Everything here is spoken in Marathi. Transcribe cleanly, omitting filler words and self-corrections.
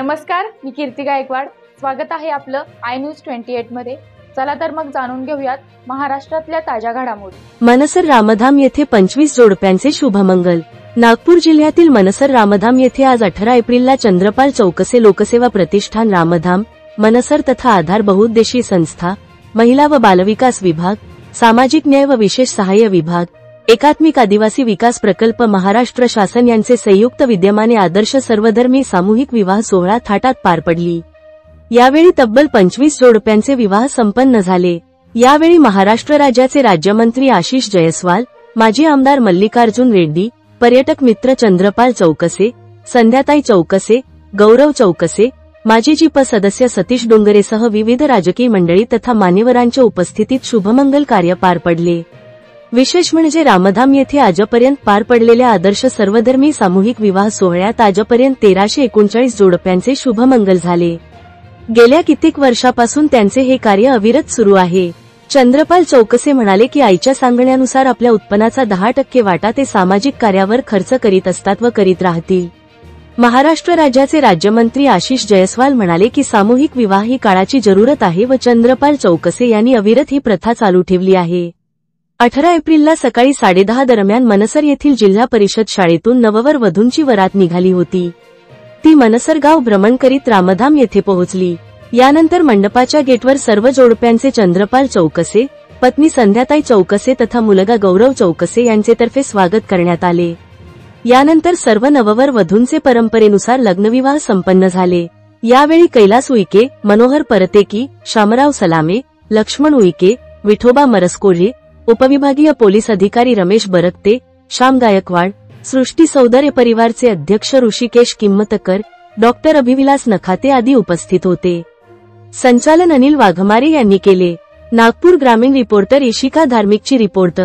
नमस्कार, मी कीर्ती गायकवाड। स्वागत आहे आपलं आय न्यूज 28 मध्ये। चला तर मग जाणून घेऊयात महाराष्ट्रातल्या ताज्या घडामोडी। मनसर रामधाम येथे 25 जोडप्यांचे शुभमंगल। नागपूर जिल्ह्यातील मनसर रामधाम येथे आज 18 एप्रिलला चंद्रपाल चौकसे लोकसेवा प्रतिष्ठान रामधाम, मनसर तथा आधार बहुउद्देशीय संस्था, महिला व बालविकास विभाग, सामाजिक न्याय व विशेष सहाय्य विभाग, एकात्मिक आदिवासी विकास प्रकल्प महाराष्ट्र शासन यांचे संयुक्त विद्यमाने आदर्श सर्वधर्मी सामूहिक विवाह सोहळा थाटात पार पडली। यावेळी तब्बल 25 जोडप्यांचे विवाह संपन्न झाले। यावेळी महाराष्ट्र राज्याचे राज्यमंत्री आशिष जयस्वाल, माजी आमदार मल्लिकार्जुन रेड्डी, पर्यटक मित्र चंद्रपाल चौकसे, संध्याताई चौकसे, गौरव चौकसे, माजी जिप सदस्य सतीश डोंगरेसह विविध राजकीय मंडळी तथा मान्यवरांच्या उपस्थितीत शुभमंगल कार्य पार पडले। विशेष म्हणजे रामधाम येथे आजपर्यंत पार पडलेल्या आदर्श सर्वधर्मी सामूहिक विवाह सोहळ्यात आजपर्यंत 1339 जोडप्यांचे शुभमंगल झाले। गेल्या कित्येक वर्षापासून त्यांचे हे कार्य अविरत सुरू आहे। चंद्रपाल चौकसे म्हणाले की आईच्या सांगण्यानुसार आपल्या उत्पन्नाचा 10% वाटा ते सामाजिक कार्यावर खर्च करीत असतात व करीत राहतील। महाराष्ट्र राज्याचे राज्यमंत्री आशिष जयस्वाल म्हणाले की सामूहिक विवाह ही काळाची जरूरत आहे व चंद्रपाल चौकसे यांनी अविरत ही प्रथा चालू ठेवली आहे। 18 एप्रिलला सकाळी 10:30 दरम्यान मनसर येथील जिल्हा परिषद शाळेतून नववर वधूंची वरात निघाली होती। ती मनसर गाव भ्रमण करीत रामधाम येथे पोहोचली। यानंतर मंडपाच्या गेटवर सर्व जोडप्यांचे चंद्रपाल चौकसे, पत्नी संध्याताई चौकसे तथा मुलगा गौरव चौकसे यांचेतर्फे स्वागत करण्यात आले। यानंतर सर्व नववर वधूंचे परंपरेनुसार लग्नविवाह संपन्न झाले। यावेळी कैलास उईके, मनोहर परतेकी, शामराव सलामे, लक्ष्मण उईके, विठोबा मरसकोल्हे, उपविभागीय पोलीस अधिकारी रमेश बरकते, श्याम गायकवाड, सृष्टी सौंदर्य परिवारचे अध्यक्ष ऋषिकेश किंमतकर, डॉक्टर अभिविलास नखाते आदी उपस्थित होते। संचालन अनिल वाघमारे यांनी केले। नागपूर ग्रामीण रिपोर्टर इशिका धार्मिकची रिपोर्ट।